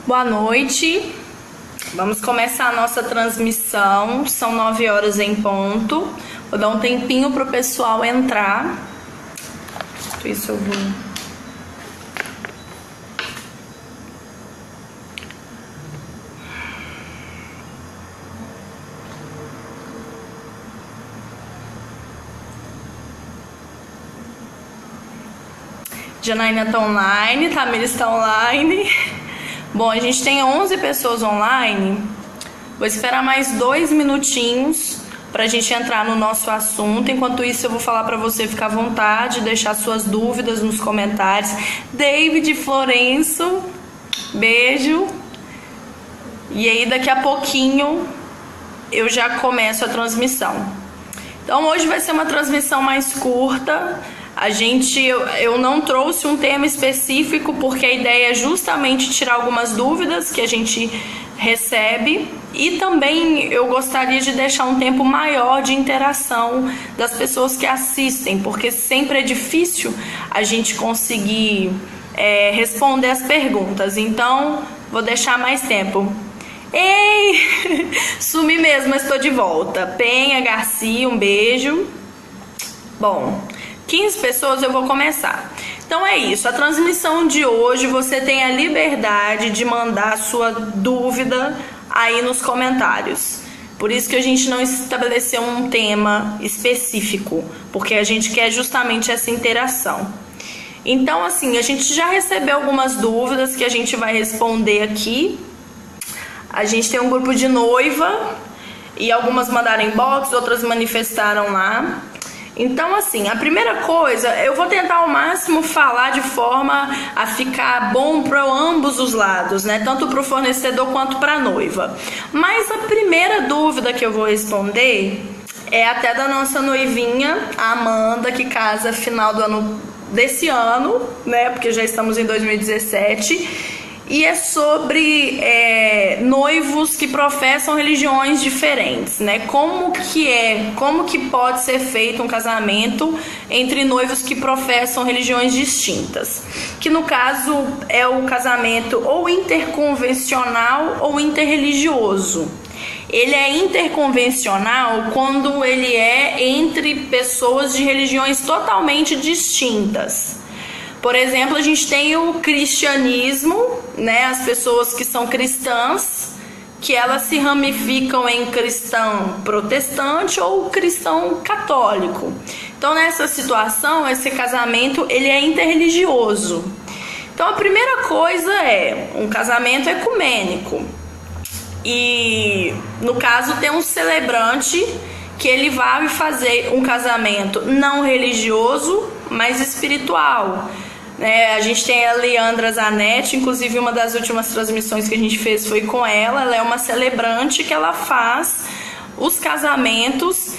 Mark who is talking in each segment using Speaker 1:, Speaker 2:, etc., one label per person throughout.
Speaker 1: Boa noite, vamos começar a nossa transmissão, são 9 horas em ponto. Vou dar um tempinho para o pessoal entrar. Isso eu vou... Janaína está online, Tamira está online. Bom, a gente tem 11 pessoas online. Vou esperar mais 2 minutinhos para a gente entrar no nosso assunto. Enquanto isso, eu vou falar para você ficar à vontade, deixar suas dúvidas nos comentários. David Florenço, beijo. E aí, daqui a pouquinho, eu já começo a transmissão. Então, hoje vai ser uma transmissão mais curta. Eu não trouxe um tema específico porque a ideia é justamente tirar algumas dúvidas que a gente recebe e também eu gostaria de deixar um tempo maior de interação das pessoas que assistem, porque sempre é difícil a gente conseguir responder as perguntas, então vou deixar mais tempo. Ei, sumi mesmo, mas estou de volta. Penha Garcia, um beijo. Bom, 15 pessoas, eu vou começar. Então é isso, a transmissão de hoje você tem a liberdade de mandar a sua dúvida aí nos comentários. Por isso que a gente não estabeleceu um tema específico, porque a gente quer justamente essa interação. Então assim, a gente já recebeu algumas dúvidas que a gente vai responder aqui. A gente tem um grupo de noiva e algumas mandaram inbox, outras manifestaram lá. Então assim, a primeira coisa, eu vou tentar ao máximo falar de forma a ficar bom para ambos os lados, né? Tanto para o fornecedor quanto para a noiva. Mas a primeira dúvida que eu vou responder é até da nossa noivinha, a Amanda, que casa final do ano desse ano, né? Porque já estamos em 2017. E é sobre noivos que professam religiões diferentes, né? Como que pode ser feito um casamento entre noivos que professam religiões distintas? Que no caso é o casamento ou interconvencional ou interreligioso. Ele é interconvencional quando ele é entre pessoas de religiões totalmente distintas. Por exemplo, a gente tem o cristianismo, né? As pessoas que são cristãs, que elas se ramificam em cristão protestante ou cristão católico. Então, nessa situação, esse casamento ele é interreligioso. Então, a primeira coisa é um casamento ecumênico. E, no caso, tem um celebrante que ele vai fazer um casamento não religioso, mas espiritual. A gente tem a Leandra Zanetti, inclusive uma das últimas transmissões que a gente fez foi com ela. Ela é uma celebrante que ela faz os casamentos,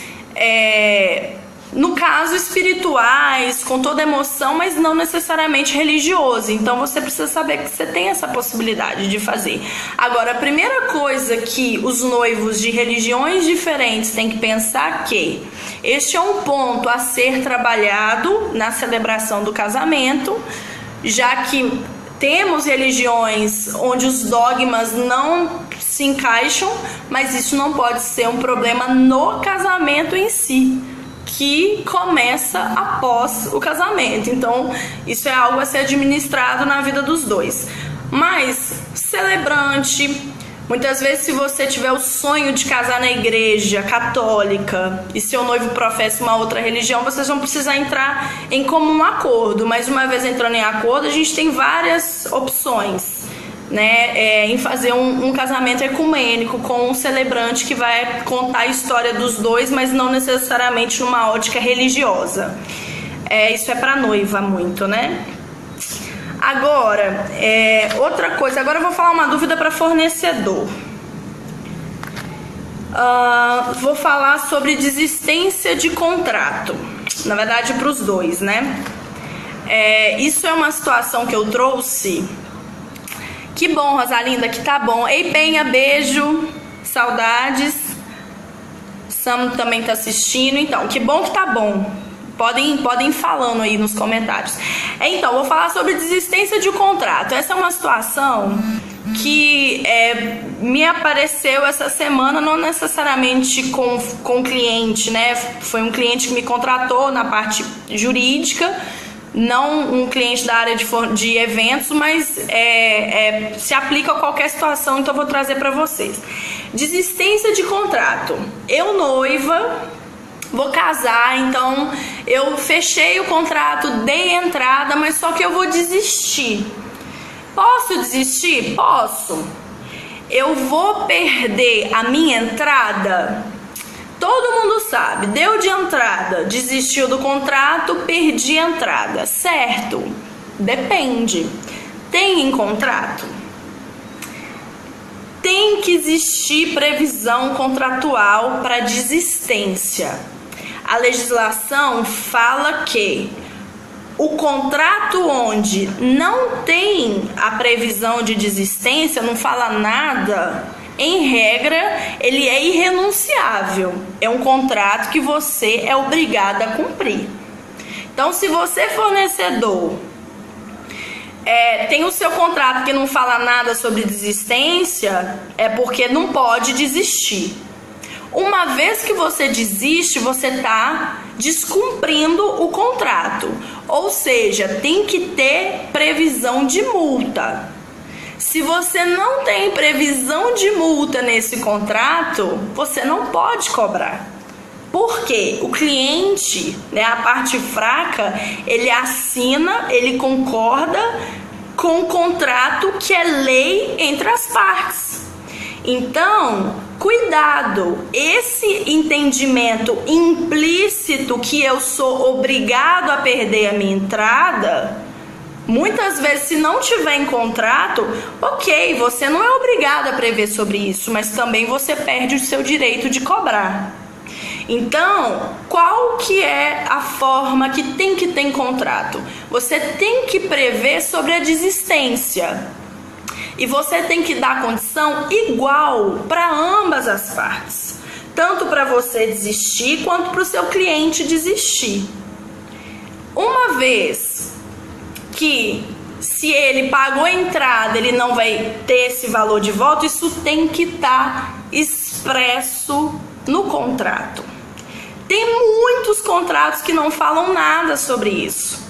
Speaker 1: no caso espirituais, com toda emoção, mas não necessariamente religioso. Então você precisa saber que você tem essa possibilidade de fazer. Agora, a primeira coisa que os noivos de religiões diferentes têm que pensar que este é um ponto a ser trabalhado na celebração do casamento, já que temos religiões onde os dogmas não se encaixam, mas isso não pode ser um problema no casamento em si, que começa após o casamento. Então, isso é algo a ser administrado na vida dos dois. Mas, celebrante, muitas vezes se você tiver o sonho de casar na igreja católica e seu noivo professa uma outra religião, vocês vão precisar entrar em comum acordo. Mas uma vez entrando em acordo, a gente tem várias opções, né, em fazer um casamento ecumênico com um celebrante que vai contar a história dos dois, mas não necessariamente numa ótica religiosa. Isso é para noiva muito, né? Agora, outra coisa, agora eu vou falar uma dúvida para fornecedor. Vou falar sobre desistência de contrato, na verdade para os dois, né? Isso é uma situação que eu trouxe. Que bom, Rosalinda, que tá bom. Ei, Penha, beijo, saudades. Sam também tá assistindo. Então, que bom que tá bom. Podem ir falando aí nos comentários. Então, vou falar sobre desistência de contrato. Essa é uma situação que me apareceu essa semana, não necessariamente com cliente, né? Foi um cliente que me contratou na parte jurídica, não um cliente da área de eventos, mas se aplica a qualquer situação, então eu vou trazer para vocês. Desistência de contrato. Eu, noiva, vou casar, então eu fechei o contrato, dei entrada, mas só que eu vou desistir. Posso desistir? Posso. Eu vou perder a minha entrada? Todo mundo sabe, deu de entrada, desistiu do contrato, perdi a entrada, certo? Depende. Tem em contrato? Tem que existir previsão contratual para desistência. A legislação fala que o contrato onde não tem a previsão de desistência, não fala nada, em regra, ele é irrenunciável. É um contrato que você é obrigado a cumprir. Então, se você, fornecedor, tem o seu contrato que não fala nada sobre desistência, é porque não pode desistir. Uma vez que você desiste, você está descumprindo o contrato. Ou seja, tem que ter previsão de multa. Se você não tem previsão de multa nesse contrato, você não pode cobrar. Por quê? O cliente, né, a parte fraca, ele assina, ele concorda com o contrato que é lei entre as partes. Então, cuidado, esse entendimento implícito que eu sou obrigado a perder a minha entrada, muitas vezes, se não tiver em contrato, ok, você não é obrigado a prever sobre isso, mas também você perde o seu direito de cobrar. Então, qual que é a forma que tem que ter em contrato? Você tem que prever sobre a desistência. E você tem que dar condição igual para ambas as partes. Tanto para você desistir, quanto para o seu cliente desistir. Uma vez que, se ele pagou a entrada, ele não vai ter esse valor de volta, isso tem que estar expresso no contrato. Tem muitos contratos que não falam nada sobre isso.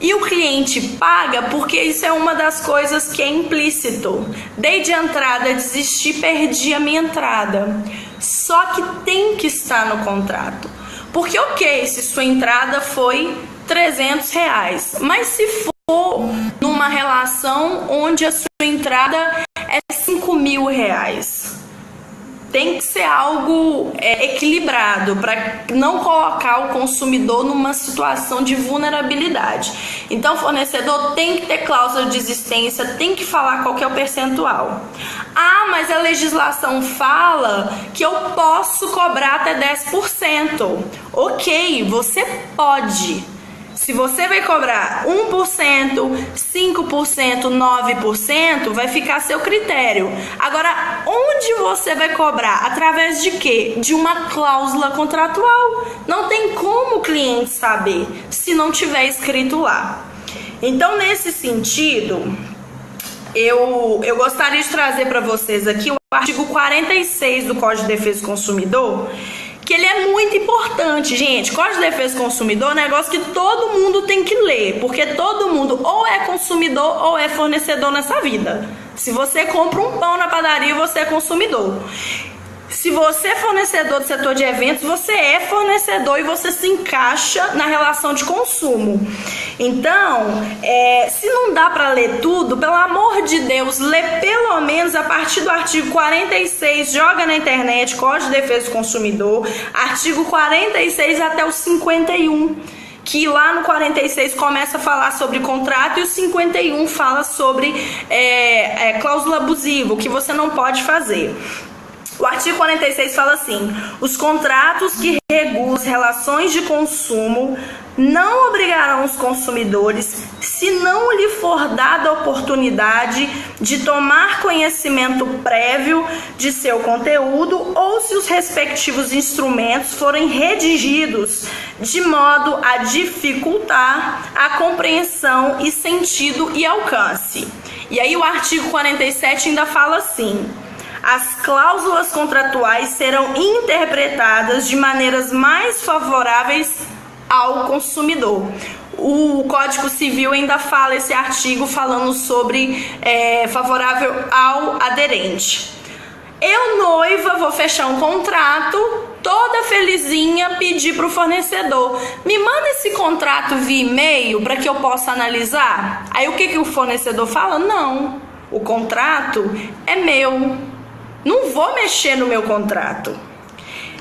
Speaker 1: E o cliente paga porque isso é uma das coisas que é implícito. Dei de entrada, desisti, perdi a minha entrada. Só que tem que estar no contrato. Porque, ok, se sua entrada foi R$300, mas se for numa relação onde a sua entrada é R$5.000, tem que ser algo equilibrado para não colocar o consumidor numa situação de vulnerabilidade. Então, o fornecedor tem que ter cláusula de desistência, tem que falar qual que é o percentual. Ah, mas a legislação fala que eu posso cobrar até 10%. Ok, você pode. Se você vai cobrar 1%, 5%, 9%, vai ficar a seu critério. Agora, onde você vai cobrar? Através de quê? De uma cláusula contratual. Não tem como o cliente saber se não tiver escrito lá. Então, nesse sentido, eu gostaria de trazer para vocês aqui o artigo 46 do Código de Defesa do Consumidor, que ele é muito importante, gente. Código de Defesa do Consumidor é um negócio que todo mundo tem que ler, porque todo mundo ou é consumidor ou é fornecedor nessa vida. Se você compra um pão na padaria, você é consumidor. Se você é fornecedor do setor de eventos, você é fornecedor e você se encaixa na relação de consumo. Então, se não dá para ler tudo, pelo amor de Deus, lê pelo menos a partir do artigo 46, joga na internet, Código de Defesa do Consumidor, artigo 46 até o 51. Que lá no 46 começa a falar sobre contrato e o 51 fala sobre cláusula abusiva, o que você não pode fazer. O artigo 46 fala assim: os contratos que regulam as relações de consumo não obrigarão os consumidores, se não lhe for dada a oportunidade de tomar conhecimento prévio de seu conteúdo ou se os respectivos instrumentos forem redigidos de modo a dificultar a compreensão e sentido e alcance. E aí o artigo 47 ainda fala assim: as cláusulas contratuais serão interpretadas de maneiras mais favoráveis ao consumidor. O Código Civil ainda fala esse artigo falando sobre favorável ao aderente. Eu, noiva, vou fechar um contrato, toda felizinha, pedir para o fornecedor: me manda esse contrato via e-mail para que eu possa analisar. Aí o que o fornecedor fala? Não, o contrato é meu, não vou mexer no meu contrato.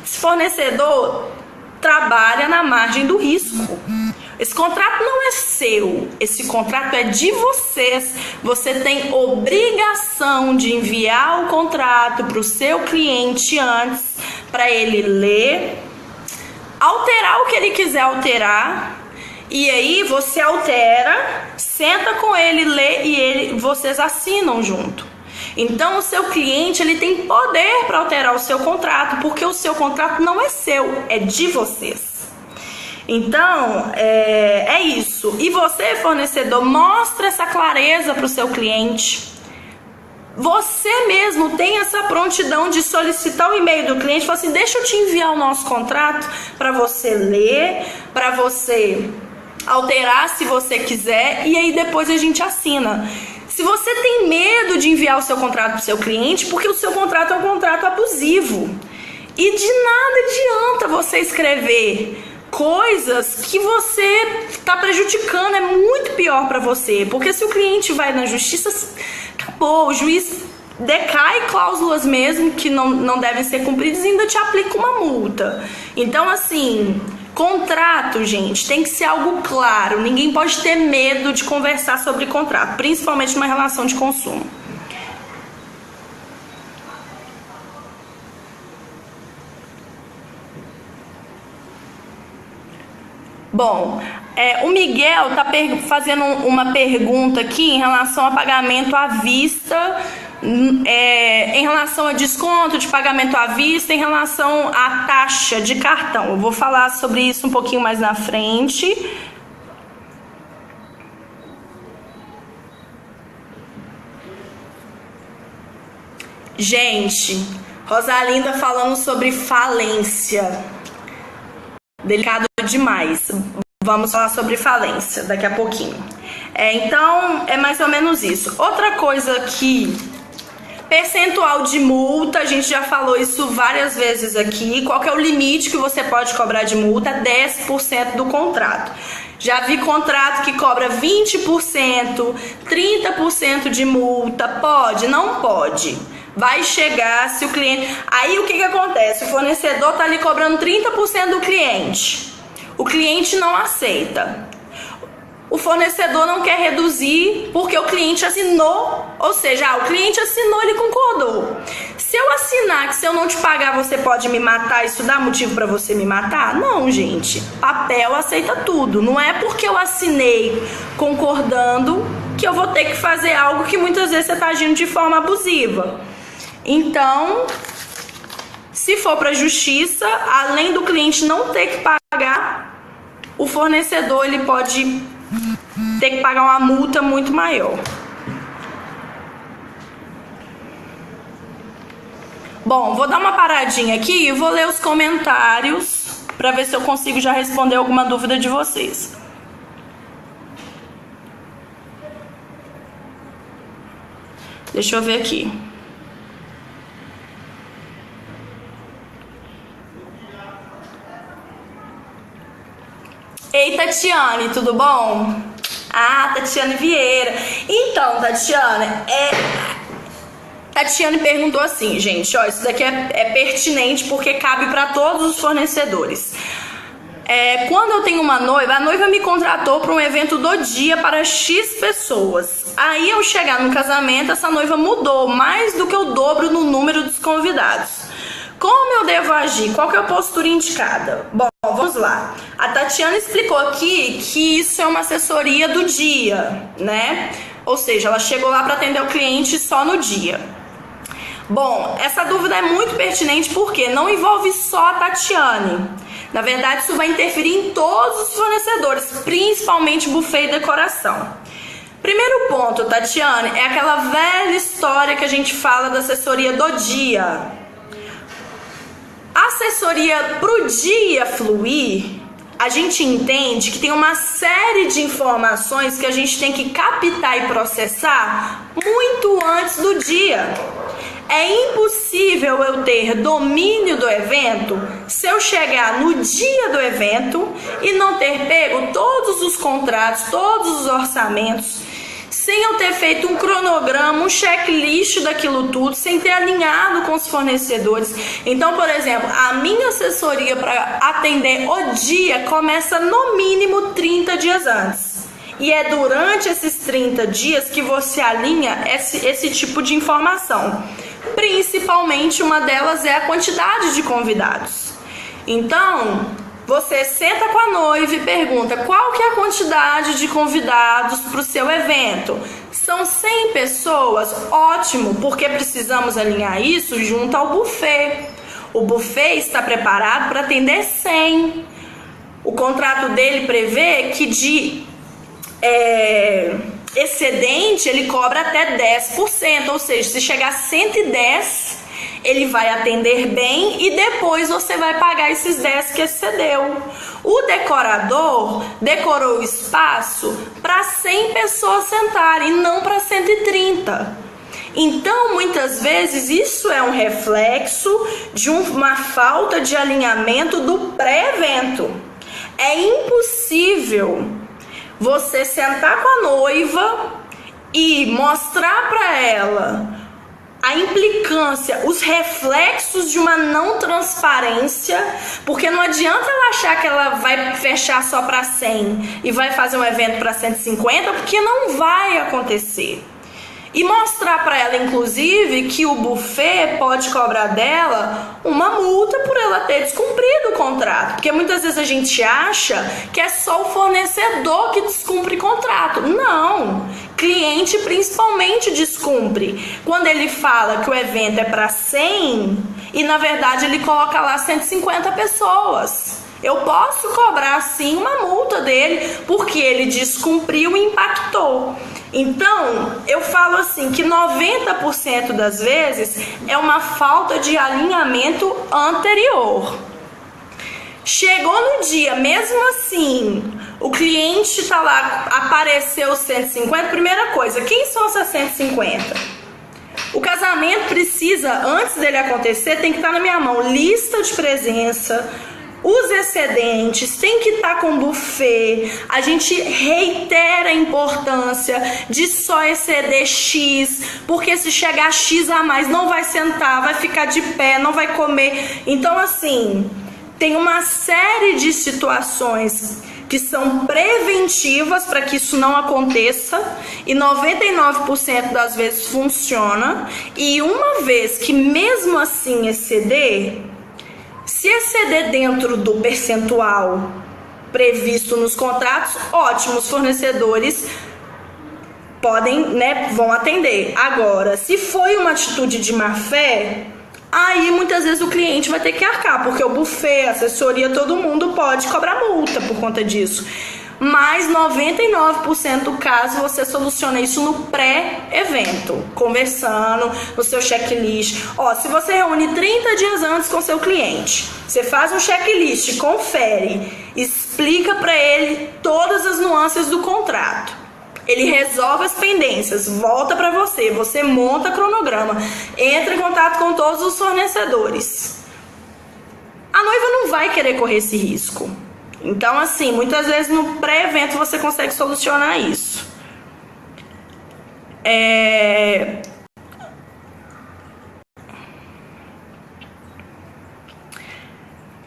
Speaker 1: Esse fornecedor trabalha na margem do risco. Esse contrato não é seu, esse contrato é de vocês. Você tem obrigação de enviar o contrato para o seu cliente antes, para ele ler, alterar o que ele quiser alterar, e aí você altera, senta com ele, lê e vocês assinam junto. Então o seu cliente ele tem poder para alterar o seu contrato, porque o seu contrato não é seu, é de vocês. Então, é isso. E você, fornecedor, mostra essa clareza para o seu cliente. Você mesmo tem essa prontidão de solicitar o e-mail do cliente e falar assim: deixa eu te enviar o nosso contrato para você ler, para você alterar se você quiser, e aí depois a gente assina. Se você tem medo de enviar o seu contrato para o seu cliente, porque o seu contrato é um contrato abusivo, e de nada adianta você escrever coisas que você está prejudicando, é muito pior para você, porque se o cliente vai na justiça, acabou, o juiz decai cláusulas mesmo que não devem ser cumpridas e ainda te aplica uma multa. Então, assim, contrato, gente, tem que ser algo claro, ninguém pode ter medo de conversar sobre contrato, principalmente numa relação de consumo. Bom, o Miguel está fazendo uma pergunta aqui em relação a pagamento à vista, em relação a desconto de pagamento à vista, em relação à taxa de cartão. Eu vou falar sobre isso um pouquinho mais na frente. Gente, Rosalinda falando sobre falência. Delicado demais. Vamos falar sobre falência daqui a pouquinho. Então, é mais ou menos isso. Outra coisa que... percentual de multa, a gente já falou isso várias vezes aqui. Qual que é o limite que você pode cobrar de multa? 10% do contrato. Já vi contrato que cobra 20%, 30% de multa. Pode? Não pode. Vai chegar se o cliente... Aí o que acontece? O fornecedor está ali cobrando 30% do cliente. O cliente não aceita. O fornecedor não quer reduzir porque o cliente assinou. Ou seja, o cliente assinou, ele concordou. Se eu assinar que se eu não te pagar você pode me matar, isso dá motivo para você me matar? Não, gente. Papel aceita tudo. Não é porque eu assinei concordando que eu vou ter que fazer algo que muitas vezes você está agindo de forma abusiva. Então, se for para a justiça, além do cliente não ter que pagar, o fornecedor ele pode ter que pagar uma multa muito maior. Bom, vou dar uma paradinha aqui e vou ler os comentários para ver se eu consigo já responder alguma dúvida de vocês. Deixa eu ver aqui. Ei, Tatiane, tudo bom? Ah, Tatiane Vieira. Então, Tatiane perguntou assim, gente, ó, isso daqui é pertinente porque cabe para todos os fornecedores. Quando eu tenho uma noiva, a noiva me contratou para um evento do dia para X pessoas. Aí, ao chegar no casamento, essa noiva mudou mais do que o dobro no número dos convidados. Como eu devo agir? Qual que é a postura indicada? Bom, vamos lá. A Tatiana explicou aqui que isso é uma assessoria do dia, né? Ou seja, ela chegou lá para atender o cliente só no dia. Bom, essa dúvida é muito pertinente porque não envolve só a Tatiane. Na verdade, isso vai interferir em todos os fornecedores, principalmente buffet e decoração. Primeiro ponto, Tatiane, é aquela velha história que a gente fala da assessoria do dia. A assessoria pro dia fluir, a gente entende que tem uma série de informações que a gente tem que captar e processar muito antes do dia. É impossível eu ter domínio do evento se eu chegar no dia do evento e não ter pego todos os contratos, todos os orçamentos, sem eu ter feito um cronograma, um checklist daquilo tudo, sem ter alinhado com os fornecedores. Então, por exemplo, a minha assessoria para atender o dia começa no mínimo 30 dias antes. E é durante esses 30 dias que você alinha esse tipo de informação. Principalmente uma delas é a quantidade de convidados. Então, você senta com a noiva e pergunta qual que é a quantidade de convidados para o seu evento. São 100 pessoas? Ótimo, porque precisamos alinhar isso junto ao buffet. O buffet está preparado para atender 100. O contrato dele prevê que de excedente ele cobra até 10%, ou seja, se chegar a 110, ele vai atender bem e depois você vai pagar esses 10 que excedeu. O decorador decorou o espaço para 100 pessoas sentarem, não para 130. Então, muitas vezes, isso é um reflexo de uma falta de alinhamento do pré-evento. É impossível você sentar com a noiva e mostrar para ela a implicância, os reflexos de uma não transparência, porque não adianta ela achar que ela vai fechar só para 100 e vai fazer um evento para 150, porque não vai acontecer. E mostrar para ela, inclusive, que o buffet pode cobrar dela uma multa por ela ter descumprido o contrato. Porque muitas vezes a gente acha que é só o fornecedor que descumpre contrato. Não! Cliente principalmente descumpre. Quando ele fala que o evento é para 100 e na verdade ele coloca lá 150 pessoas. Eu posso cobrar sim uma multa dele porque ele descumpriu e impactou. Então, eu falo assim que 90% das vezes é uma falta de alinhamento anterior. Chegou no dia, mesmo assim, o cliente tá lá, apareceu 150, primeira coisa, quem são essas 150? O casamento precisa, antes dele acontecer, tem que estar na minha mão, lista de presença, os excedentes, tem que estar com buffet. A gente reitera a importância de só exceder X, porque se chegar X a mais não vai sentar, vai ficar de pé, não vai comer. Então assim, tem uma série de situações que são preventivas para que isso não aconteça e 99% das vezes funciona. E uma vez que mesmo assim exceder, se exceder dentro do percentual previsto nos contratos, ótimos fornecedores podem, vão atender. Agora, se foi uma atitude de má fé, aí muitas vezes o cliente vai ter que arcar, porque o buffet, a assessoria, todo mundo pode cobrar multa por conta disso. Mas 99% do caso você soluciona isso no pré-evento, conversando no seu checklist. Se você reúne 30 dias antes com seu cliente, você faz um checklist, confere, explica para ele todas as nuances do contrato. Ele resolve as pendências, volta para você, você monta cronograma, entra em contato com todos os fornecedores. A noiva não vai querer correr esse risco. Então, assim, muitas vezes no pré-evento você consegue solucionar isso.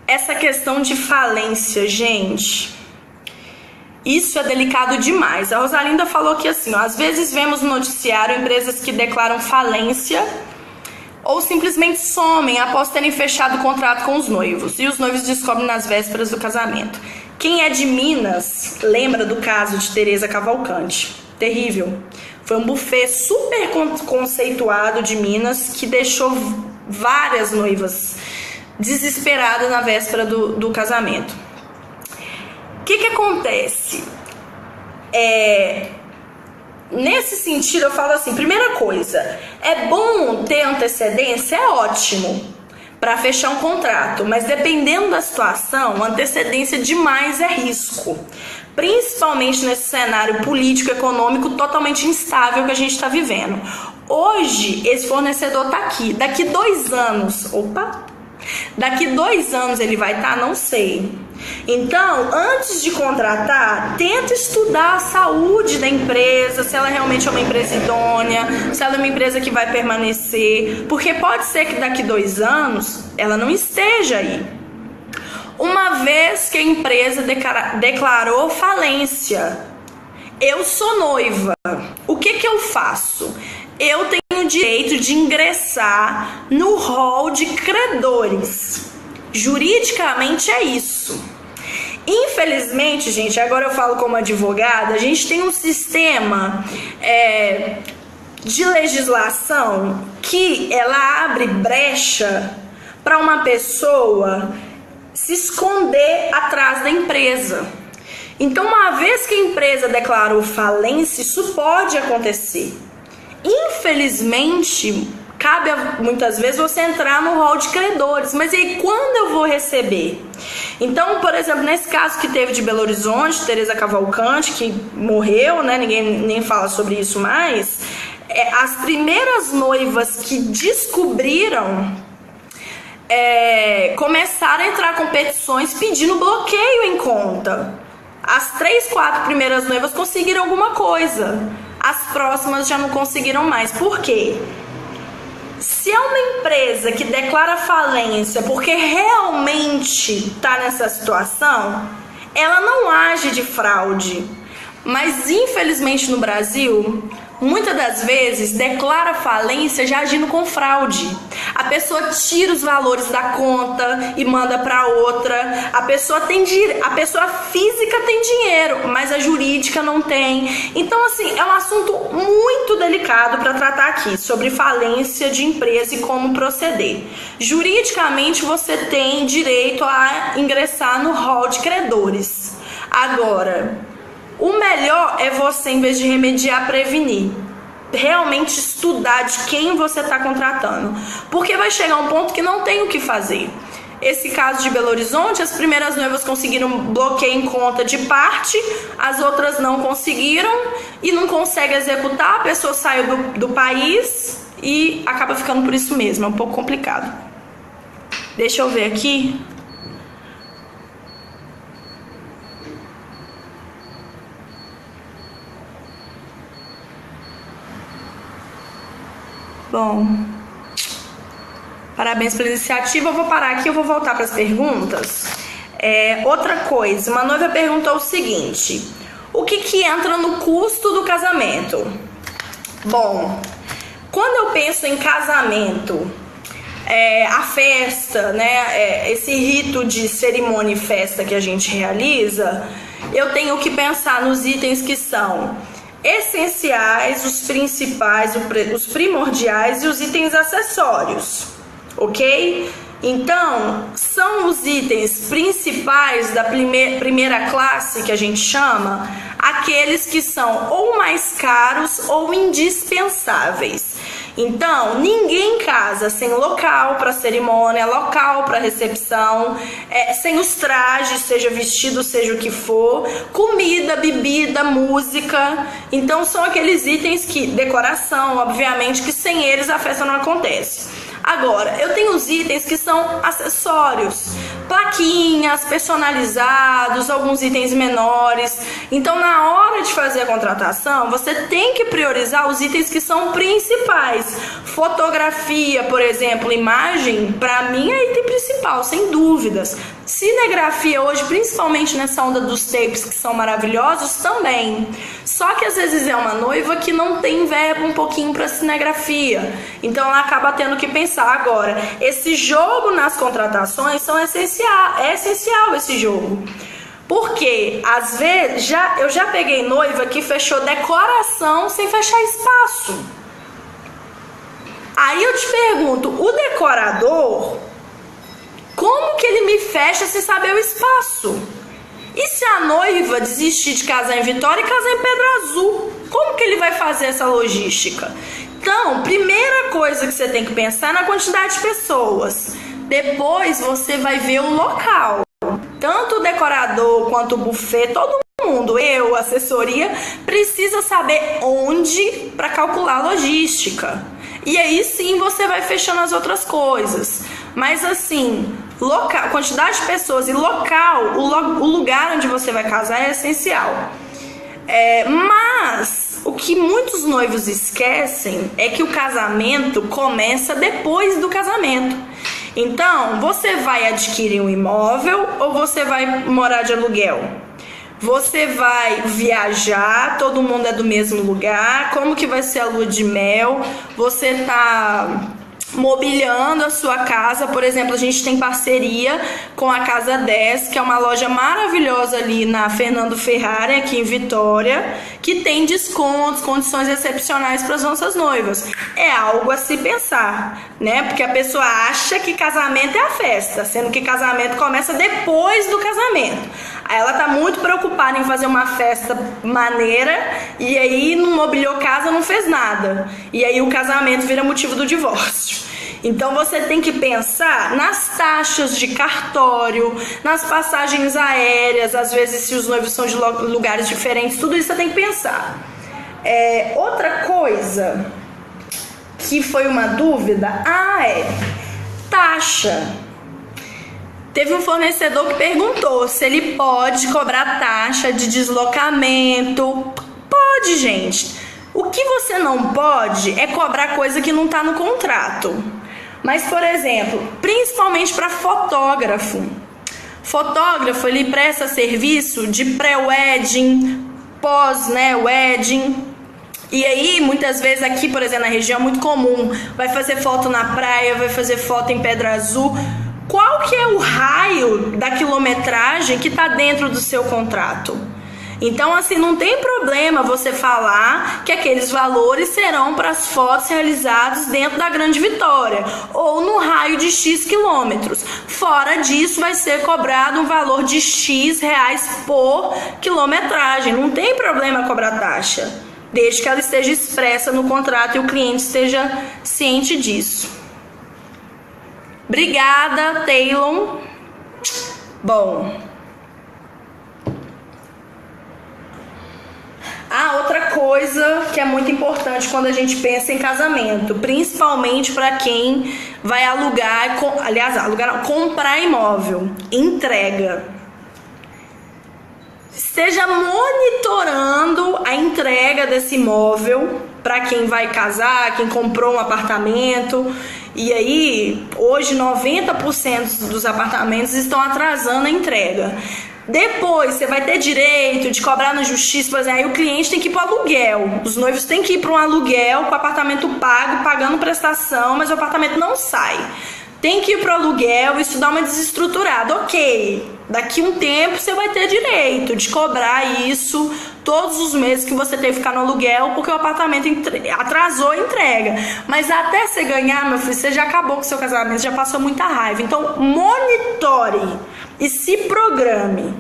Speaker 1: Essa questão de falência, gente, isso é delicado demais. A Rosalinda falou que assim, às vezes vemos no noticiário empresas que declaram falência ou simplesmente somem após terem fechado o contrato com os noivos, e os noivos descobrem nas vésperas do casamento. Quem é de Minas lembra do caso de Teresa Cavalcante. Terrível. Foi um buffet super conceituado de Minas que deixou várias noivas desesperadas na véspera do casamento. O que acontece? Nesse sentido, eu falo assim, primeira coisa, é bom ter antecedência, é ótimo para fechar um contrato, mas dependendo da situação, antecedência demais é risco, principalmente nesse cenário político, econômico totalmente instável que a gente está vivendo. Hoje, esse fornecedor está aqui, daqui 2 anos, daqui 2 anos ele vai estar, não sei. Então, antes de contratar, tenta estudar a saúde da empresa, se ela realmente é uma empresa idônea, se ela é uma empresa que vai permanecer, porque pode ser que daqui 2 anos ela não esteja aí. Uma vez que a empresa declarou falência, eu sou noiva, o que eu faço? Eu tenho o direito de ingressar no rol de credores. Juridicamente é isso. Infelizmente, gente, agora eu falo como advogada, a gente tem um sistema de legislação que ela abre brecha para uma pessoa se esconder atrás da empresa. Então, uma vez que a empresa declarou falência, isso pode acontecer. Infelizmente, cabe muitas vezes você entrar no rol de credores, mas e aí quando eu vou receber? Então, por exemplo, nesse caso que teve de Belo Horizonte, Teresa Cavalcante, que morreu, né? Ninguém nem fala sobre isso mais. As primeiras noivas que descobriram começaram a entrar com petições pedindo bloqueio em conta. As 3, 4 primeiras noivas conseguiram alguma coisa. As próximas já não conseguiram mais. Por quê? Se é uma empresa que declara falência porque realmente está nessa situação, ela não age de fraude. Mas infelizmente no Brasil, muitas das vezes declara falência já agindo com fraude. A pessoa tira os valores da conta e manda para outra. A pessoa física tem dinheiro, mas a jurídica não tem. Então, assim, é um assunto muito delicado para tratar aqui sobre falência de empresa e como proceder. Juridicamente, você tem direito a ingressar no rol de credores. Agora, o melhor é você, em vez de remediar, prevenir. Realmente estudar de quem você está contratando, porque vai chegar um ponto que não tem o que fazer. Esse caso de Belo Horizonte, as primeiras noivas conseguiram bloqueio em conta de parte, as outras não conseguiram e não consegue executar, a pessoa saiu do país e acaba ficando por isso mesmo, é um pouco complicado. Deixa eu ver aqui. Bom, parabéns pela iniciativa. Eu vou parar aqui, eu vou voltar para as perguntas. Outra coisa, uma noiva perguntou o seguinte: o que entra no custo do casamento? Bom, quando eu penso em casamento, a festa, né, esse rito de cerimônia e festa que a gente realiza, eu tenho que pensar nos itens que são essenciais, os principais, os primordiais e os itens acessórios, ok? Então, são os itens principais da primeira classe, que a gente chama, aqueles que são ou mais caros ou indispensáveis. Então, ninguém casa sem local para cerimônia, local para recepção, sem os trajes, seja vestido, seja o que for, comida, bebida, música. Então, são aqueles itens que, decoração, obviamente, que sem eles a festa não acontece. Agora, eu tenho os itens que são acessórios, plaquinhas, personalizados, alguns itens menores. Então, na hora de fazer a contratação, você tem que priorizar os itens que são principais. Fotografia, por exemplo, imagem, para mim é item principal, sem dúvidas. Cinegrafia hoje, principalmente nessa onda dos tapes que são maravilhosos, também. Só que às vezes é uma noiva que não tem verba um pouquinho para cinegrafia. Então ela acaba tendo que pensar agora. Esse jogo nas contratações é essencial esse jogo. Porque às vezes eu já peguei noiva que fechou decoração sem fechar espaço. Aí eu te pergunto, o decorador, como que ele me fecha sem saber o espaço? E se a noiva desistir de casar em Vitória e casar em Pedra Azul? Como que ele vai fazer essa logística? Então, primeira coisa que você tem que pensar é na quantidade de pessoas. Depois você vai ver o local. Tanto o decorador quanto o buffet, todo mundo, a assessoria, precisa saber onde para calcular a logística. E aí sim você vai fechando as outras coisas. Mas assim, local, quantidade de pessoas e local, o lugar onde você vai casar é essencial. Mas o que muitos noivos esquecem é que o casamento começa depois do casamento. Então, você vai adquirir um imóvel ou você vai morar de aluguel? Você vai viajar, todo mundo é do mesmo lugar, como que vai ser a lua de mel? Você tá mobiliando a sua casa, por exemplo, a gente tem parceria com a Casa 10, que é uma loja maravilhosa ali na Fernando Ferrari, aqui em Vitória, que tem descontos, condições excepcionais para as nossas noivas. É algo a se pensar, né? Porque a pessoa acha que casamento é a festa, sendo que casamento começa depois do casamento. Aí ela tá muito preocupada em fazer uma festa maneira e aí não mobiliou casa, não fez nada. E aí o casamento vira motivo do divórcio. Então você tem que pensar nas taxas de cartório, nas passagens aéreas, às vezes se os noivos são de lugares diferentes, tudo isso você tem que pensar. Outra coisa que foi uma dúvida, taxa. Teve um fornecedor que perguntou se ele pode cobrar taxa de deslocamento. Pode, gente. O que você não pode é cobrar coisa que não está no contrato. Mas, por exemplo, principalmente para fotógrafo. Fotógrafo, ele presta serviço de pré-wedding, pós-wedding. E aí, muitas vezes aqui, por exemplo, na região é muito comum. Vai fazer foto na praia, vai fazer foto em Pedra Azul. Qual que é o raio da quilometragem que está dentro do seu contrato? Então, assim, não tem problema você falar que aqueles valores serão para as fotos realizadas dentro da Grande Vitória ou no raio de X quilômetros. Fora disso, vai ser cobrado um valor de X reais por quilometragem. Não tem problema cobrar taxa, desde que ela esteja expressa no contrato e o cliente esteja ciente disso. Obrigada, Taylor. Bom. Outra coisa que é muito importante quando a gente pensa em casamento, principalmente para quem vai comprar imóvel, entrega. Esteja monitorando a entrega desse imóvel para quem vai casar, quem comprou um apartamento. E aí, hoje 90% dos apartamentos estão atrasando a entrega. Depois, você vai ter direito de cobrar na justiça, por exemplo, aí o cliente tem que ir para o aluguel. Os noivos têm que ir para um aluguel com o apartamento pago, pagando prestação, mas o apartamento não sai. Tem que ir para o aluguel, isso dá uma desestruturada. Ok, daqui um tempo você vai ter direito de cobrar isso todos os meses que você teve que ficar no aluguel, porque o apartamento atrasou a entrega. Mas até você ganhar, meu filho, você já acabou com o seu casamento, já passou muita raiva. Então, monitore e se programe.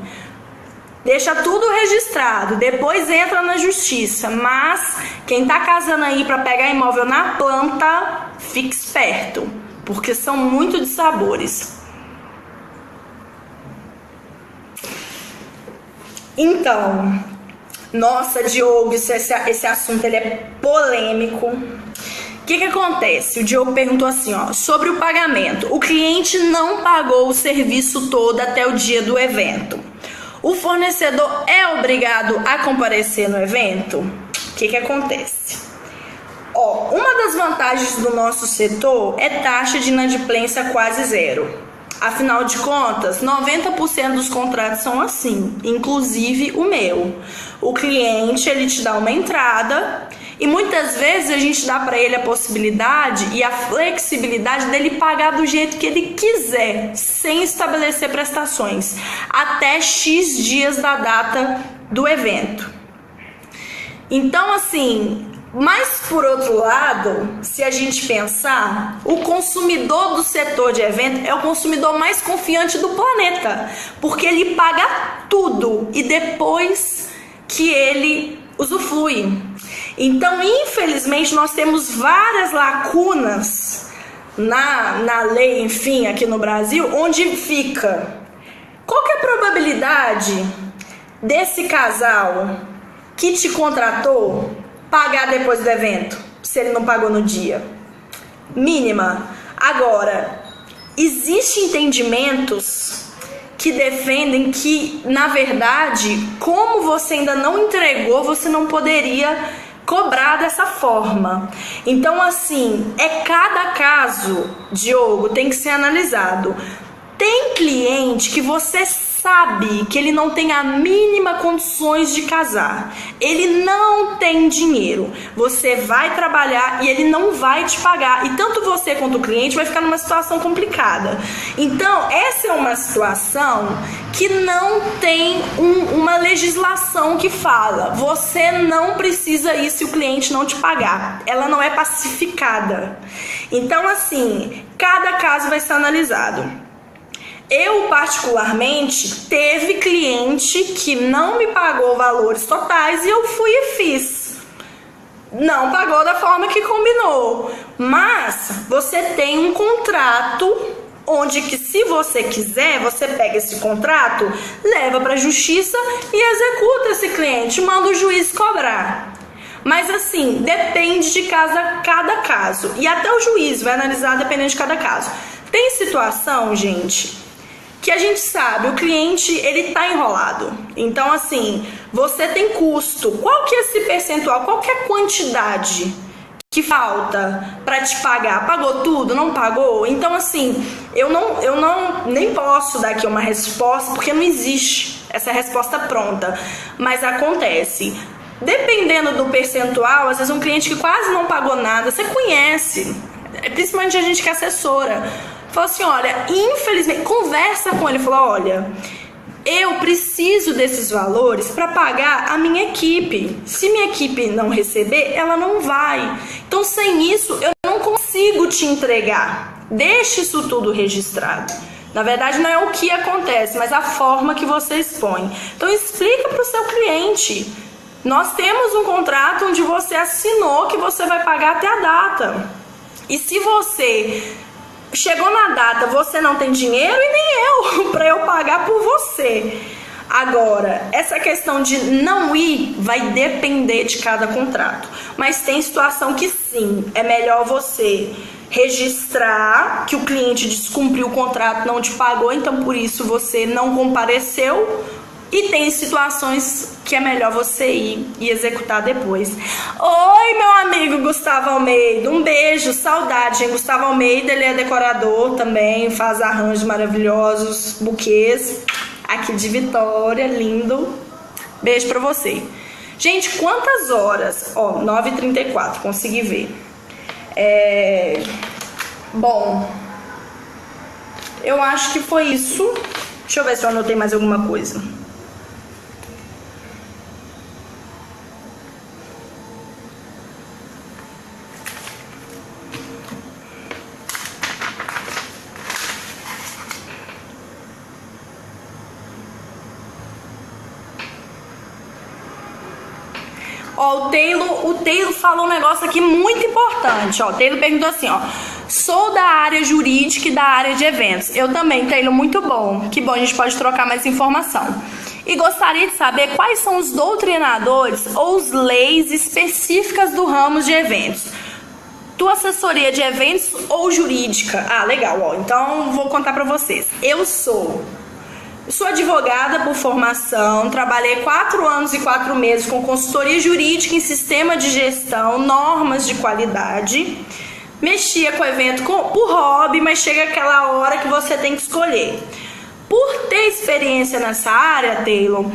Speaker 1: Deixa tudo registrado, depois entra na justiça. Mas quem tá casando aí para pegar imóvel na planta, fique esperto, porque são muito dissabores. Então, nossa, Diogo, esse assunto ele é polêmico. O que acontece? O Diogo perguntou assim, sobre o pagamento. O cliente não pagou o serviço todo até o dia do evento. O fornecedor é obrigado a comparecer no evento? O que acontece? Uma das vantagens do nosso setor é taxa de inadimplência quase zero. Afinal de contas, 90% dos contratos são assim, inclusive o meu. O cliente, ele te dá uma entrada e muitas vezes a gente dá para ele a possibilidade e a flexibilidade dele pagar do jeito que ele quiser, sem estabelecer prestações, até X dias da data do evento. Então, assim, mas por outro lado, se a gente pensar, o consumidor do setor de evento é o consumidor mais confiante do planeta, porque ele paga tudo e depois que ele usufrui. Então, infelizmente, nós temos várias lacunas na lei, enfim, aqui no Brasil, onde fica: qual que é a probabilidade desse casal que te contratou pagar depois do evento, se ele não pagou no dia? Mínima. Agora, existem entendimentos que defendem que, na verdade, como você ainda não entregou, você não poderia cobrar dessa forma. Então, assim, cada caso, Diogo, tem que ser analisado. Tem cliente que você sabe que ele não tem a mínima condições de casar, ele não tem dinheiro, você vai trabalhar e ele não vai te pagar, e tanto você quanto o cliente vai ficar numa situação complicada. Então, essa é uma situação que não tem uma legislação que fala, você não precisa ir se o cliente não te pagar, ela não é pacificada. Então, assim, cada caso vai ser analisado. Eu, particularmente, teve cliente que não me pagou valores totais e eu fui e fiz. Não pagou da forma que combinou. Mas você tem um contrato onde que, se você quiser, você pega esse contrato, leva para a justiça e executa esse cliente, manda o juiz cobrar. Mas assim, depende de cada caso. E até o juiz vai analisar dependendo de cada caso. Tem situação, gente, que a gente sabe, o cliente, ele tá enrolado. Então, assim, você tem custo. Qual que é esse percentual? Qual que é a quantidade que falta para te pagar? Pagou tudo? Não pagou? Então, assim, eu não nem posso dar aqui uma resposta, porque não existe essa resposta pronta. Mas acontece. Dependendo do percentual, às vezes um cliente que quase não pagou nada, você conhece, principalmente a gente que é assessora, falou assim: olha, infelizmente, conversa com ele, falou: olha, eu preciso desses valores para pagar a minha equipe. Se minha equipe não receber, ela não vai. Então, sem isso, eu não consigo te entregar. Deixe isso tudo registrado. Na verdade, não é o que acontece, mas a forma que você expõe. Então, explica para o seu cliente. Nós temos um contrato onde você assinou que você vai pagar até a data. E se você chegou na data, você não tem dinheiro, e nem eu, para eu pagar por você. Agora, essa questão de não ir vai depender de cada contrato. Mas tem situação que sim, é melhor você registrar que o cliente descumpriu o contrato, não te pagou, então por isso você não compareceu. E tem situações que é melhor você ir e executar depois. Oi, meu amigo Gustavo Almeida, um beijo, saudade, hein? Gustavo Almeida, ele é decorador também, faz arranjos maravilhosos, buquês, aqui de Vitória, lindo. Beijo pra você. Gente, quantas horas? Ó, 9h34, consegui ver. Bom, eu acho que foi isso. Deixa eu ver se eu anotei mais alguma coisa. Ó, o Taylor falou um negócio aqui muito importante. Ó, o Taylor perguntou assim, ó: sou da área jurídica e da área de eventos. Eu também, Taylor, muito bom. Que bom, a gente pode trocar mais informação. E gostaria de saber quais são os doutrinadores ou as leis específicas do ramo de eventos. Tua assessoria de eventos ou jurídica? Ah, legal, ó. Então, vou contar pra vocês. Eu sou advogada por formação, trabalhei 4 anos e 4 meses com consultoria jurídica em sistema de gestão, normas de qualidade. mexia com o evento por hobby, mas chega aquela hora que você tem que escolher. Por ter experiência nessa área, Taylor,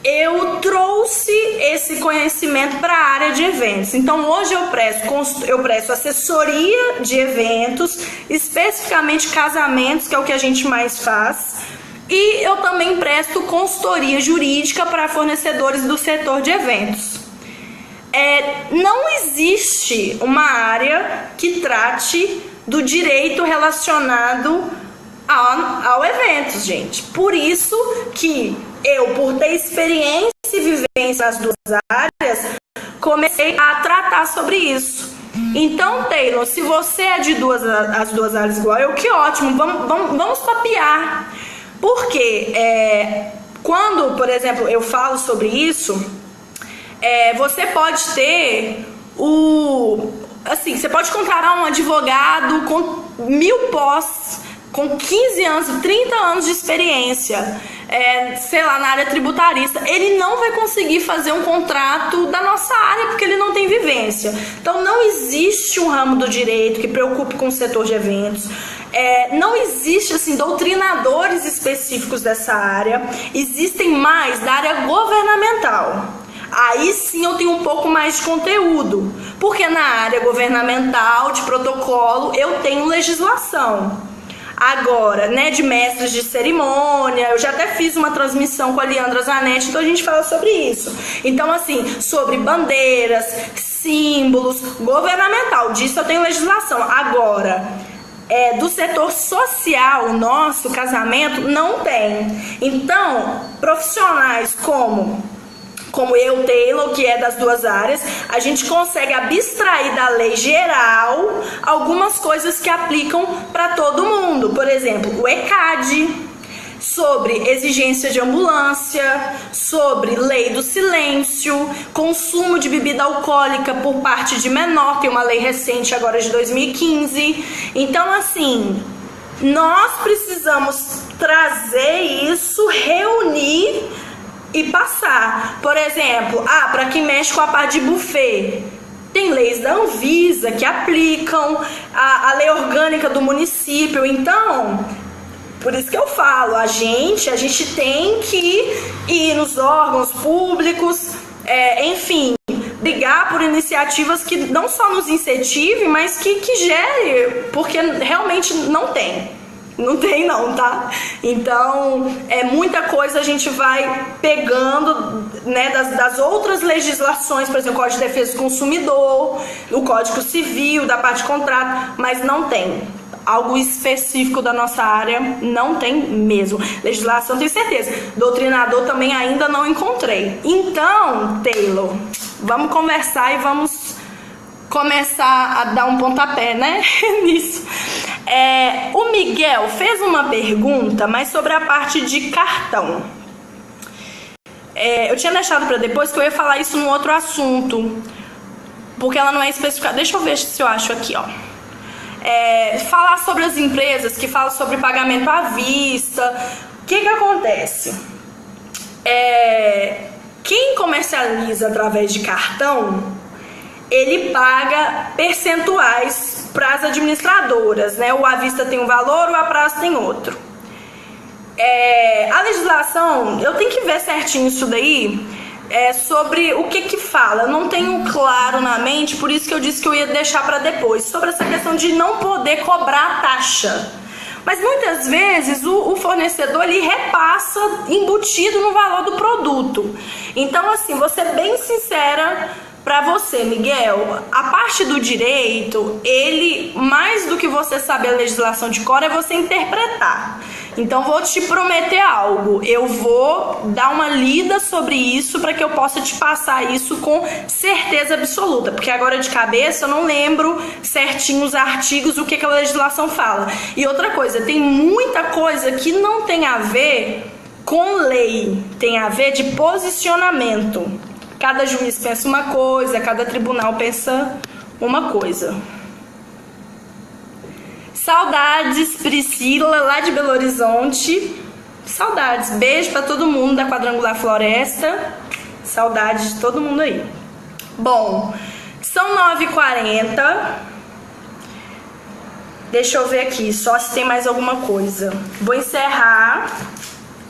Speaker 1: eu trouxe esse conhecimento para a área de eventos. Então hoje eu presto assessoria de eventos, especificamente casamentos, que é o que a gente mais faz. E eu também presto consultoria jurídica para fornecedores do setor de eventos. Não existe uma área que trate do direito relacionado ao eventos, gente. Por isso que eu, por ter experiência e vivência nas duas áreas, comecei a tratar sobre isso. Então, Taylor, se você é de as duas áreas igual eu, que ótimo, vamos papear. Porque quando, por exemplo, eu falo sobre isso, você pode ter assim, você pode contratar um advogado com 1000 pós, com 15 anos, 30 anos de experiência, sei lá, na área tributarista. Ele não vai conseguir fazer um contrato da nossa área porque ele não tem vivência. Então não existe um ramo do direito que preocupe com o setor de eventos. Não existe assim doutrinadores específicos dessa área. Existem mais da área governamental. Aí sim eu tenho um pouco mais de conteúdo, porque na área governamental de protocolo eu tenho legislação. Agora, né, de mestres de cerimônia, eu já até fiz uma transmissão com a Leandra Zanetti, então a gente fala sobre isso. Então, assim, sobre bandeiras, símbolos, governamental, disso eu tenho legislação. Agora, do setor social, nosso casamento, não tem. Então, profissionais como eu, Taylor, que é das duas áreas, a gente consegue abstrair da lei geral algumas coisas que aplicam para todo mundo. Por exemplo, o ECAD, sobre exigência de ambulância, sobre lei do silêncio, consumo de bebida alcoólica por parte de menor, tem uma lei recente agora de 2015. Então, assim, nós precisamos trazer isso, reunir e passar. Por exemplo, para quem mexe com a parte de buffet, tem leis da Anvisa que aplicam, a lei orgânica do município. Então, por isso que eu falo, a gente tem que ir nos órgãos públicos, enfim, brigar por iniciativas que não só nos incentivem, mas que gere, porque realmente não tem. Não tem não, tá? Então, muita coisa a gente vai pegando, né, das outras legislações, por exemplo, o Código de Defesa do Consumidor, o Código Civil, da parte de contrato, mas não tem. Algo específico da nossa área, não tem mesmo. Legislação, tenho certeza. Doutrinador também ainda não encontrei. Então, Taylor, vamos conversar e vamos começar a dar um pontapé, né, nisso. O Miguel fez uma pergunta, mas sobre a parte de cartão. Eu tinha deixado para depois, que eu ia falar isso num outro assunto, porque ela não é especificada. Deixa eu ver se eu acho aqui, ó. Falar sobre as empresas que falam sobre pagamento à vista. O que acontece? Quem comercializa através de cartão, ele paga percentuais para as administradoras, né? O à vista tem um valor, o a prazo tem outro. A legislação, eu tenho que ver certinho isso daí, sobre o que fala. Eu não tenho claro na mente, por isso que eu disse que eu ia deixar para depois, sobre essa questão de não poder cobrar taxa. Mas muitas vezes o fornecedor ele repassa embutido no valor do produto. Então, assim, vou ser bem sincera para você, Miguel, a parte do direito, ele, mais do que você saber a legislação de cor, é você interpretar. Então, vou te prometer algo. Eu vou dar uma lida sobre isso para que eu possa te passar isso com certeza absoluta. Porque agora de cabeça eu não lembro certinho os artigos, o que a legislação fala. E outra coisa, tem muita coisa que não tem a ver com lei, tem a ver de posicionamento. Cada juiz pensa uma coisa, cada tribunal pensa uma coisa. Saudades, Priscila, lá de Belo Horizonte. Saudades, beijo pra todo mundo da Quadrangular Floresta. Saudades de todo mundo aí. Bom, são 9h40. Deixa eu ver aqui, só se tem mais alguma coisa. Vou encerrar,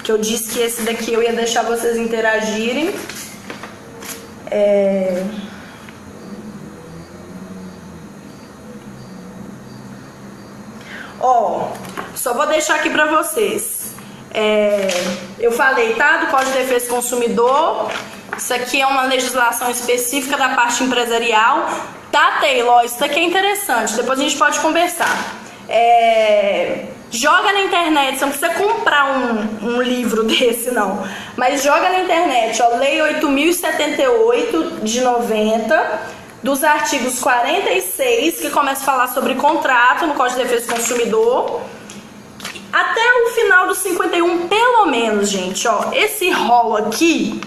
Speaker 1: que eu disse que esse daqui eu ia deixar vocês interagirem. Ó, só vou deixar aqui pra vocês. Eu falei, tá? Do Código de Defesa do Consumidor. Isso aqui é uma legislação específica da parte empresarial. Tá, Taylor? Isso daqui é interessante. Depois a gente pode conversar. Joga na internet. Você não precisa comprar um livro desse, não. Mas joga na internet, ó. Lei 8.078 de 90. Dos artigos 46, que começa a falar sobre contrato no Código de Defesa do Consumidor, até o final do 51, pelo menos, gente, ó, esse rol aqui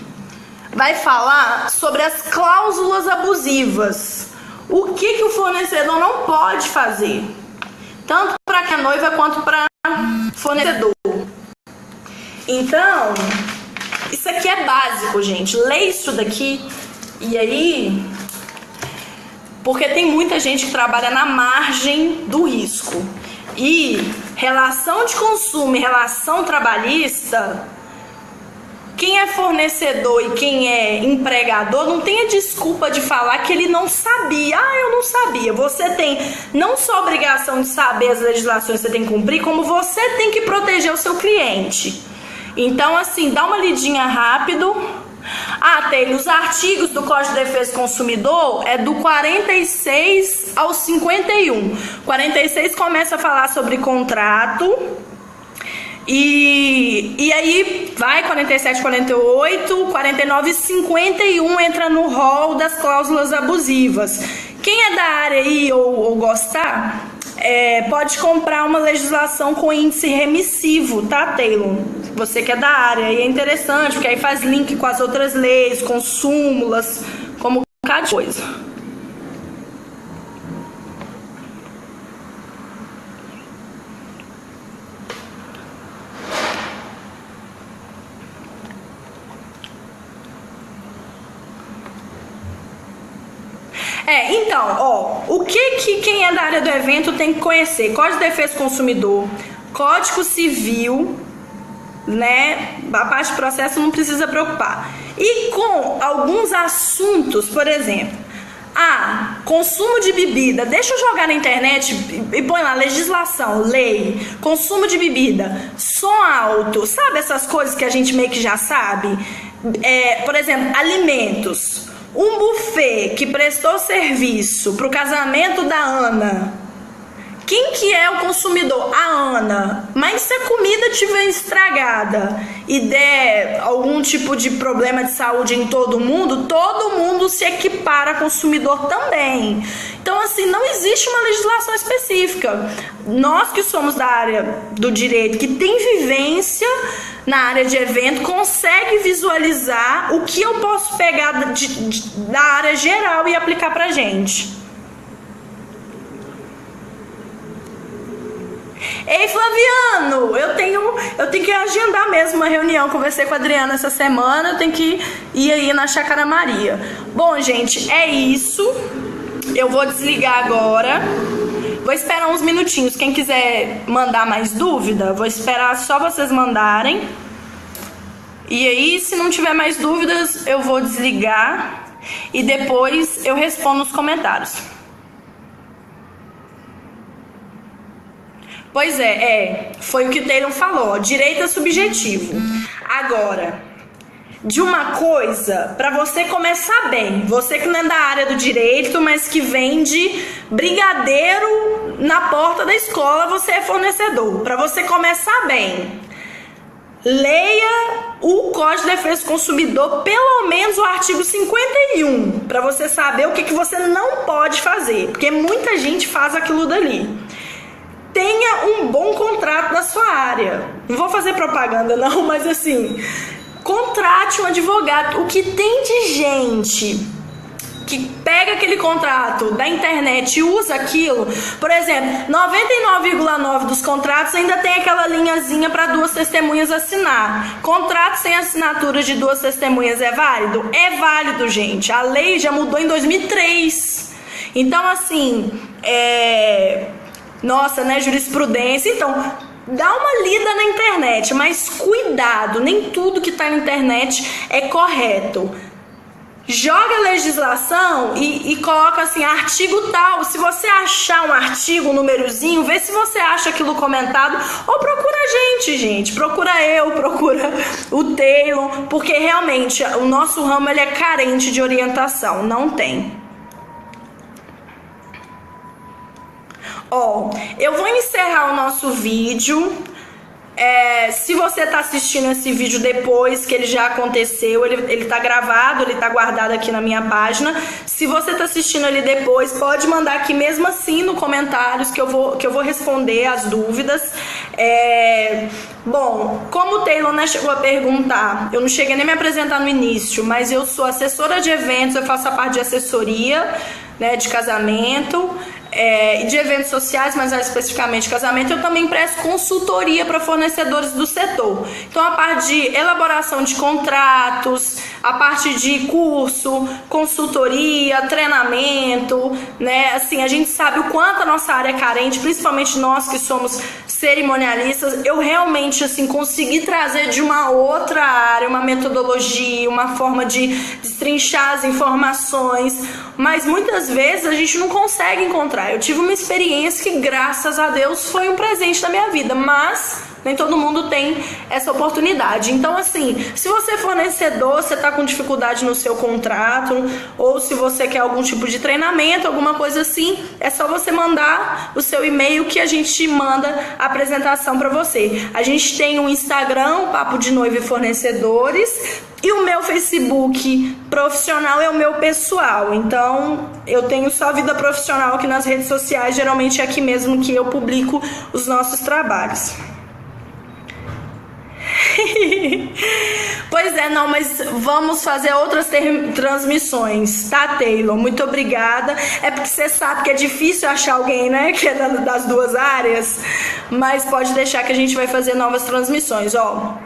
Speaker 1: vai falar sobre as cláusulas abusivas. O que o fornecedor não pode fazer, tanto para a noiva quanto para fornecedor. Então, isso aqui é básico, gente. Lê isso daqui e aí... Porque tem muita gente que trabalha na margem do risco. E relação de consumo e relação trabalhista, quem é fornecedor e quem é empregador não tem a desculpa de falar que ele não sabia. Ah, eu não sabia. Você tem não só a obrigação de saber as legislações que você tem que cumprir, como você tem que proteger o seu cliente. Então, assim, dá uma lidinha rápido. Tem os artigos do Código de Defesa do Consumidor é do 46 ao 51. 46 começa a falar sobre contrato e aí vai 47, 48, 49 e 51 entra no rol das cláusulas abusivas. Quem é da área aí ou gostar, pode comprar uma legislação com índice remissivo, tá, Taylor? Você que é da área, e é interessante, porque aí faz link com as outras leis, com súmulas, como um bocado de coisa. Então, ó, o que quem é da área do evento tem que conhecer? Código de Defesa do Consumidor, Código Civil, né? A parte de processo não precisa preocupar. E com alguns assuntos, por exemplo, consumo de bebida. Deixa eu jogar na internet e põe lá legislação, lei, consumo de bebida, som alto, sabe essas coisas que a gente meio que já sabe? Por exemplo, alimentos. Um buffet que prestou serviço para o casamento da Ana. Quem que é o consumidor? A Ana. Mas se a comida estiver estragada e der algum tipo de problema de saúde em todo mundo se equipara a consumidor também. Então, assim, não existe uma legislação específica. Nós que somos da área do direito, que tem vivência na área de evento, consegue visualizar o que eu posso pegar da área geral e aplicar pra gente. Ei, Flaviano, eu tenho que agendar mesmo uma reunião. Conversei com a Adriana essa semana, eu tenho que ir aí na Chácara Maria. Bom, gente, é isso. Eu vou desligar agora. Vou esperar uns minutinhos. Quem quiser mandar mais dúvida, vou esperar só vocês mandarem. E aí, se não tiver mais dúvidas, eu vou desligar e depois eu respondo nos comentários. Pois foi o que o Taylor falou, direito é subjetivo. Agora, de uma coisa, para você começar bem, você que não é da área do direito, mas que vende brigadeiro na porta da escola, você é fornecedor. Para você começar bem, leia o Código de Defesa do Consumidor, pelo menos o artigo 51, para você saber o que você não pode fazer, porque muita gente faz aquilo dali. Tenha um bom contrato na sua área. Não vou fazer propaganda não, mas assim, contrate um advogado. O que tem de gente que pega aquele contrato da internet e usa aquilo, por exemplo, 99,9% dos contratos ainda tem aquela linhazinha para duas testemunhas assinar. Contrato sem assinatura de duas testemunhas é válido? É válido, gente. A lei já mudou em 2003. Então, assim, Nossa, né, jurisprudência. Então, dá uma lida na internet, mas cuidado, nem tudo que tá na internet é correto. Joga a legislação e coloca assim, artigo tal. Se você achar um artigo, um númerozinho, vê se você acha aquilo comentado. Ou procura a gente. Procura eu, procura o Taylor. Porque realmente o nosso ramo ele é carente de orientação. Não tem. Ó, eu vou encerrar o nosso vídeo. Se você tá assistindo esse vídeo depois que ele já aconteceu, ele tá gravado, ele tá guardado aqui na minha página. Se você tá assistindo ele depois, pode mandar aqui mesmo assim no comentários que eu vou responder as dúvidas. Bom, como o Taylor, né, chegou a perguntar, eu não cheguei nem a me apresentar no início, mas eu sou assessora de eventos, eu faço a parte de assessoria, né, de casamento, e de eventos sociais, mas mais especificamente casamento. Eu também presto consultoria para fornecedores do setor. Então a parte de elaboração de contratos, a parte de curso, consultoria, treinamento, né? Assim, a gente sabe o quanto a nossa área é carente, principalmente nós que somos cerimonialistas. Eu realmente assim consegui trazer de uma outra área uma metodologia, uma forma de destrinchar as informações, mas muitas vezes a gente não consegue encontrar. Eu tive uma experiência que, graças a Deus, foi um presente da minha vida, mas nem todo mundo tem essa oportunidade. Então, assim, se você é fornecedor, você está com dificuldade no seu contrato, ou se você quer algum tipo de treinamento, alguma coisa assim, é só você mandar o seu e-mail que a gente manda a apresentação para você. A gente tem um Instagram, Papo de Noiva e Fornecedores, e o meu Facebook profissional é o meu pessoal. Então, eu tenho só vida profissional aqui nas redes sociais, geralmente é aqui mesmo que eu publico os nossos trabalhos. Pois é, não, mas vamos fazer outras transmissões, tá, Taylor? Muito obrigada. É porque você sabe que é difícil achar alguém, né, que é das duas áreas, mas pode deixar que a gente vai fazer novas transmissões, ó.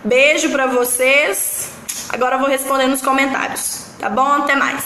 Speaker 1: Beijo pra vocês. Agora eu vou responder nos comentários, tá bom? Até mais.